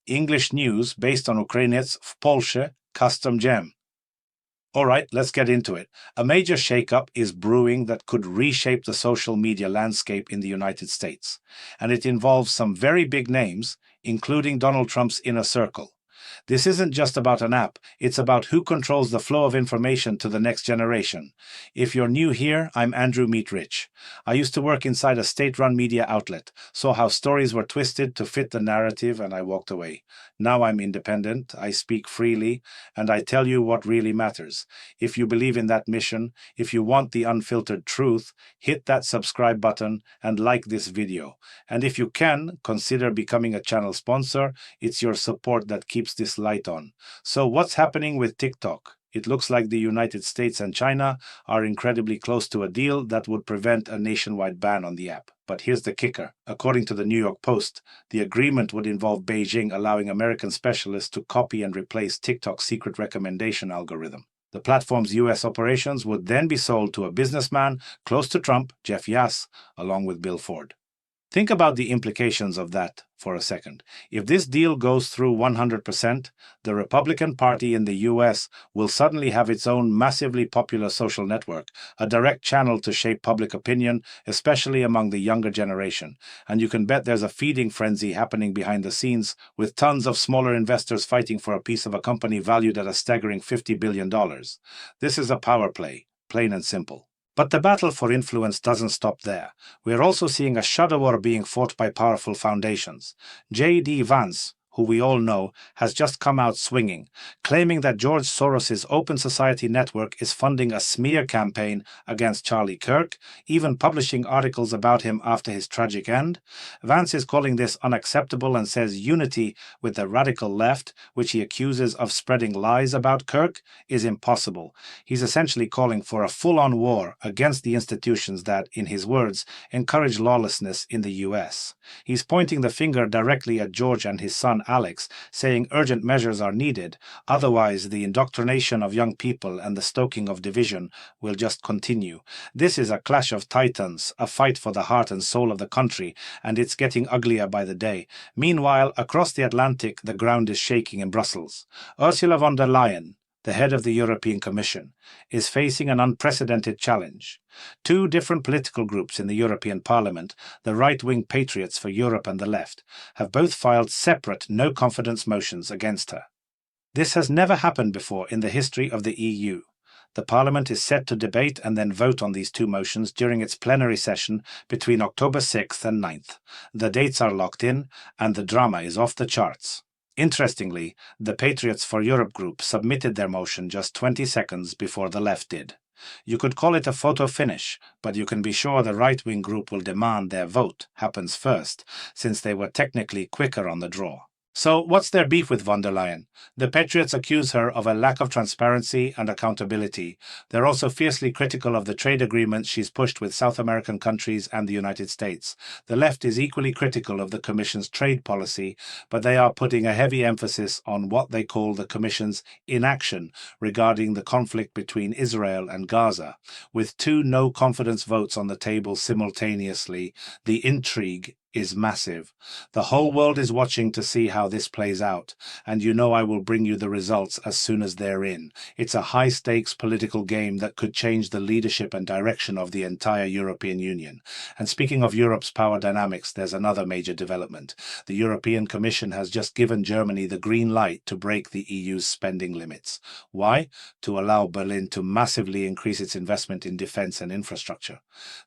English news based on Ukrainians w Polsce custom gem. Alright, let's get into it. A major shakeup is brewing that could reshape the social media landscape in the United States, and it involves some very big names, including Donald Trump's inner circle. This isn't just about an app, it's about who controls the flow of information to the next generation. If you're new here, I'm Andrew Meet Rich. I used to work inside a state-run media outlet, saw how stories were twisted to fit the narrative, and I walked away. Now I'm independent, I speak freely, and I tell you what really matters. If you believe in that mission, if you want the unfiltered truth, hit that subscribe button and like this video. And if you can, consider becoming a channel sponsor. It's your support that keeps this light on. So what's happening with TikTok? It looks like the United States and China are incredibly close to a deal that would prevent a nationwide ban on the app. But here's the kicker. According to the New York Post, the agreement would involve Beijing allowing American specialists to copy and replace TikTok's secret recommendation algorithm. The platform's US operations would then be sold to a businessman close to Trump, Jeff Yass, along with Bill Ford. Think about the implications of that for a second. If this deal goes through 100%, the Republican Party in the US will suddenly have its own massively popular social network, a direct channel to shape public opinion, especially among the younger generation. And you can bet there's a feeding frenzy happening behind the scenes, with tons of smaller investors fighting for a piece of a company valued at a staggering $50 billion. This is a power play, plain and simple. But the battle for influence doesn't stop there. We're also seeing a shadow war being fought by powerful foundations. J.D. Vance, who we all know, has just come out swinging, claiming that George Soros's Open Society network is funding a smear campaign against Charlie Kirk, even publishing articles about him after his tragic end. Vance is calling this unacceptable and says unity with the radical left, which he accuses of spreading lies about Kirk, is impossible. He's essentially calling for a full-on war against the institutions that, in his words, encourage lawlessness in the US. He's pointing the finger directly at George and his son Alex, saying urgent measures are needed, otherwise the indoctrination of young people and the stoking of division will just continue. This is a clash of titans, a fight for the heart and soul of the country, and it's getting uglier by the day. Meanwhile, across the Atlantic, the ground is shaking in Brussels. Ursula von der Leyen, the head of the European Commission, is facing an unprecedented challenge. Two different political groups in the European Parliament, the right-wing Patriots for Europe and the left, have both filed separate no-confidence motions against her. This has never happened before in the history of the EU. The Parliament is set to debate and then vote on these two motions during its plenary session between October 6th and 9th. The dates are locked in, and the drama is off the charts. Interestingly, the Patriots for Europe group submitted their motion just 20 seconds before the left did. You could call it a photo finish, but you can be sure the right-wing group will demand their vote happens first, since they were technically quicker on the draw. So what's their beef with von der Leyen? The Patriots accuse her of a lack of transparency and accountability. They're also fiercely critical of the trade agreements she's pushed with South American countries and the United States. The left is equally critical of the Commission's trade policy, but they are putting a heavy emphasis on what they call the Commission's inaction regarding the conflict between Israel and Gaza. With two no-confidence votes on the table simultaneously, the intrigue is massive. The whole world is watching to see how this plays out, and you know I will bring you the results as soon as they're in. It's a high-stakes political game that could change the leadership and direction of the entire European Union. And speaking of Europe's power dynamics, there's another major development. The European Commission has just given Germany the green light to break the EU's spending limits. Why? To allow Berlin to massively increase its investment in defense and infrastructure.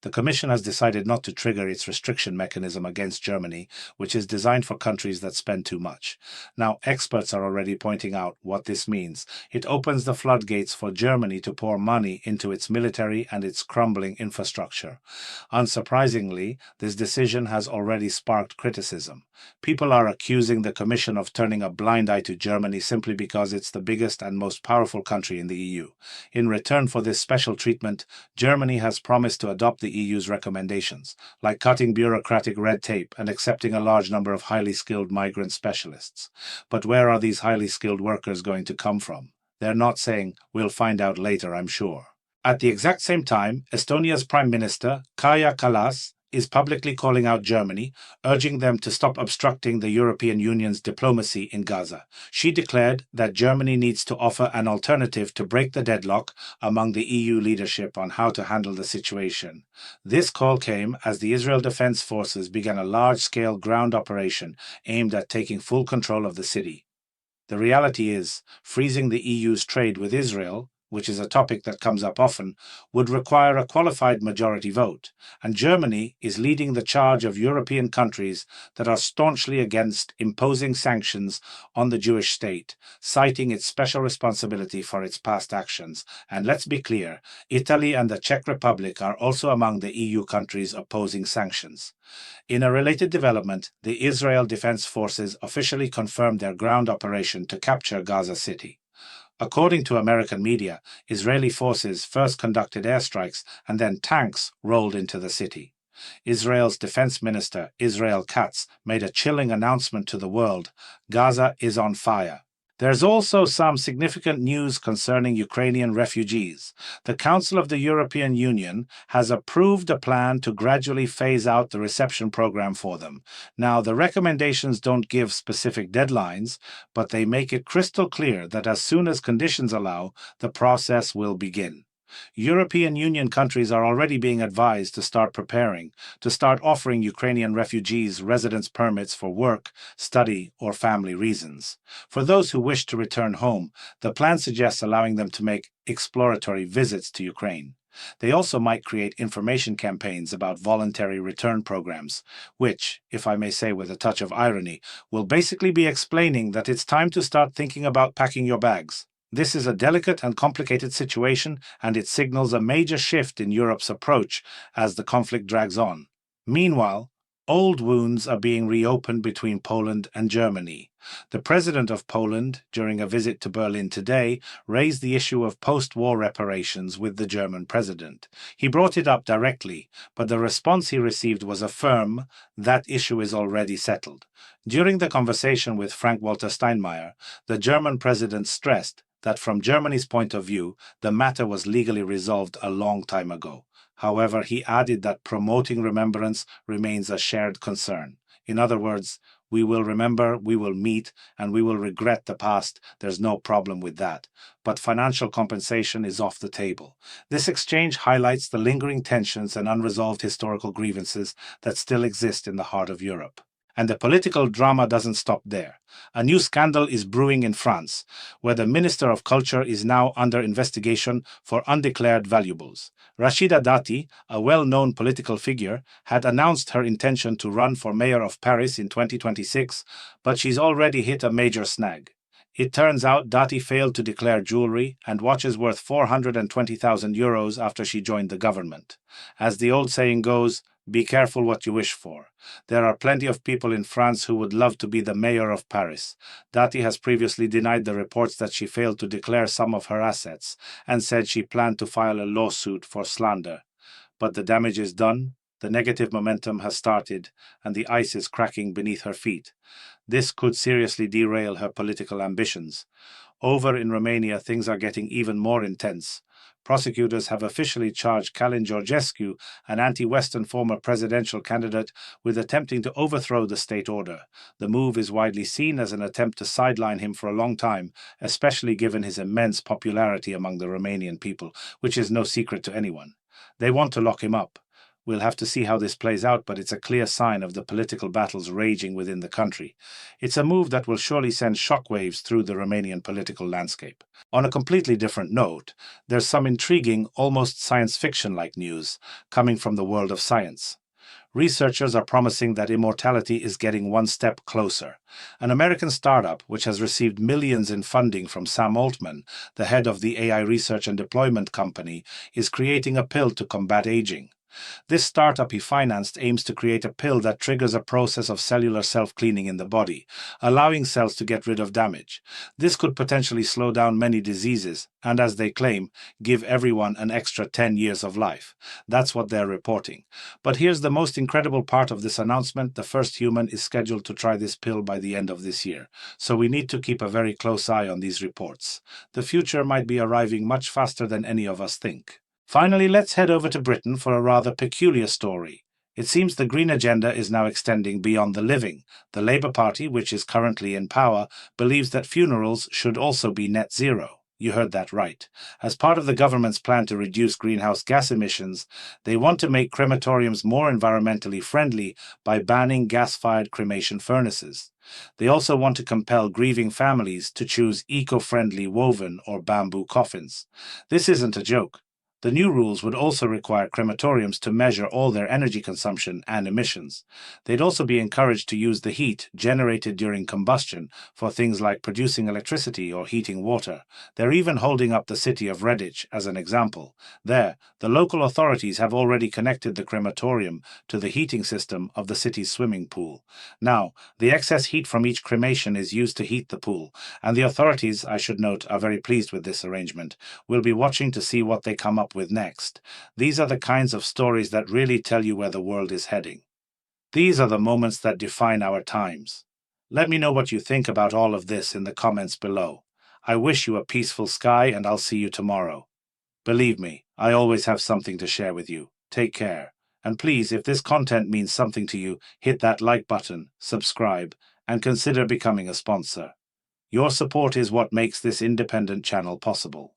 The Commission has decided not to trigger its restriction mechanism against Germany, which is designed for countries that spend too much. Now, experts are already pointing out what this means. It opens the floodgates for Germany to pour money into its military and its crumbling infrastructure. Unsurprisingly, this decision has already sparked criticism. People are accusing the Commission of turning a blind eye to Germany simply because it's the biggest and most powerful country in the EU. In return for this special treatment, Germany has promised to adopt the EU's recommendations, like cutting bureaucratic red tape and accepting a large number of highly skilled migrant specialists. But where are these highly skilled workers going to come from? They're not saying, "We'll find out later, I'm sure." At the exact same time, Estonia's Prime Minister, Kaja Kallas, is publicly calling out Germany, urging them to stop obstructing the European Union's diplomacy in Gaza. She declared that Germany needs to offer an alternative to break the deadlock among the EU leadership on how to handle the situation. This call came as the Israel Defense Forces began a large-scale ground operation aimed at taking full control of the city. The reality is, freezing the EU's trade with Israel, which is a topic that comes up often, would require a qualified majority vote, and Germany is leading the charge of European countries that are staunchly against imposing sanctions on the Jewish state, citing its special responsibility for its past actions. And let's be clear, Italy and the Czech Republic are also among the EU countries opposing sanctions. In a related development, the Israel Defense Forces officially confirmed their ground operation to capture Gaza City. According to American media, Israeli forces first conducted airstrikes and then tanks rolled into the city. Israel's defense minister, Israel Katz, made a chilling announcement to the world: Gaza is on fire. There's also some significant news concerning Ukrainian refugees. The Council of the European Union has approved a plan to gradually phase out the reception program for them. Now, the recommendations don't give specific deadlines, but they make it crystal clear that as soon as conditions allow, the process will begin. European Union countries are already being advised to start preparing, to start offering Ukrainian refugees residence permits for work, study, or family reasons. For those who wish to return home, the plan suggests allowing them to make exploratory visits to Ukraine. They also might create information campaigns about voluntary return programs, which, if I may say with a touch of irony, will basically be explaining that it's time to start thinking about packing your bags. This is a delicate and complicated situation, and it signals a major shift in Europe's approach as the conflict drags on. Meanwhile, old wounds are being reopened between Poland and Germany. The president of Poland, during a visit to Berlin today, raised the issue of post-war reparations with the German president. He brought it up directly, but the response he received was a firm, "That issue is already settled." During the conversation with Frank-Walter Steinmeier, the German president stressed that from Germany's point of view, the matter was legally resolved a long time ago. However, he added that promoting remembrance remains a shared concern. In other words, we will remember, we will meet, and we will regret the past. There's no problem with that. But financial compensation is off the table. This exchange highlights the lingering tensions and unresolved historical grievances that still exist in the heart of Europe. And the political drama doesn't stop there. A new scandal is brewing in France, where the Minister of Culture is now under investigation for undeclared valuables. Rachida Dati, a well-known political figure, had announced her intention to run for mayor of Paris in 2026, but she's already hit a major snag. It turns out Dati failed to declare jewelry and watches worth 420,000 euros after she joined the government. As the old saying goes, be careful what you wish for. There are plenty of people in France who would love to be the mayor of Paris. Dati has previously denied the reports that she failed to declare some of her assets and said she planned to file a lawsuit for slander. But the damage is done, the negative momentum has started, and the ice is cracking beneath her feet. This could seriously derail her political ambitions. Over in Romania, things are getting even more intense. Prosecutors have officially charged Calin Georgescu, an anti-Western former presidential candidate, with attempting to overthrow the state order. The move is widely seen as an attempt to sideline him for a long time, especially given his immense popularity among the Romanian people, which is no secret to anyone. They want to lock him up. We'll have to see how this plays out, but it's a clear sign of the political battles raging within the country. It's a move that will surely send shockwaves through the Romanian political landscape. On a completely different note, there's some intriguing, almost science fiction-like news coming from the world of science. Researchers are promising that immortality is getting one step closer. An American startup, which has received millions in funding from Sam Altman, the head of the AI research and deployment company, is creating a pill to combat aging. This startup he financed aims to create a pill that triggers a process of cellular self-cleaning in the body, allowing cells to get rid of damage. This could potentially slow down many diseases and, as they claim, give everyone an extra 10 years of life. That's what they're reporting. But here's the most incredible part of this announcement: the first human is scheduled to try this pill by the end of this year. So we need to keep a very close eye on these reports. The future might be arriving much faster than any of us think. Finally, let's head over to Britain for a rather peculiar story. It seems the green agenda is now extending beyond the living. The Labour Party, which is currently in power, believes that funerals should also be net zero. You heard that right. As part of the government's plan to reduce greenhouse gas emissions, they want to make crematoriums more environmentally friendly by banning gas-fired cremation furnaces. They also want to compel grieving families to choose eco-friendly woven or bamboo coffins. This isn't a joke. The new rules would also require crematoriums to measure all their energy consumption and emissions. They'd also be encouraged to use the heat generated during combustion for things like producing electricity or heating water. They're even holding up the city of Redditch as an example. There, the local authorities have already connected the crematorium to the heating system of the city's swimming pool. Now, the excess heat from each cremation is used to heat the pool, and the authorities, I should note, are very pleased with this arrangement. We'll be watching to see what they come up with next. These are the kinds of stories that really tell you where the world is heading. These are the moments that define our times. Let me know what you think about all of this in the comments below. I wish you a peaceful sky, and I'll see you tomorrow. Believe me, I always have something to share with you. Take care. And please, if this content means something to you, hit that like button, subscribe, and consider becoming a sponsor. Your support is what makes this independent channel possible.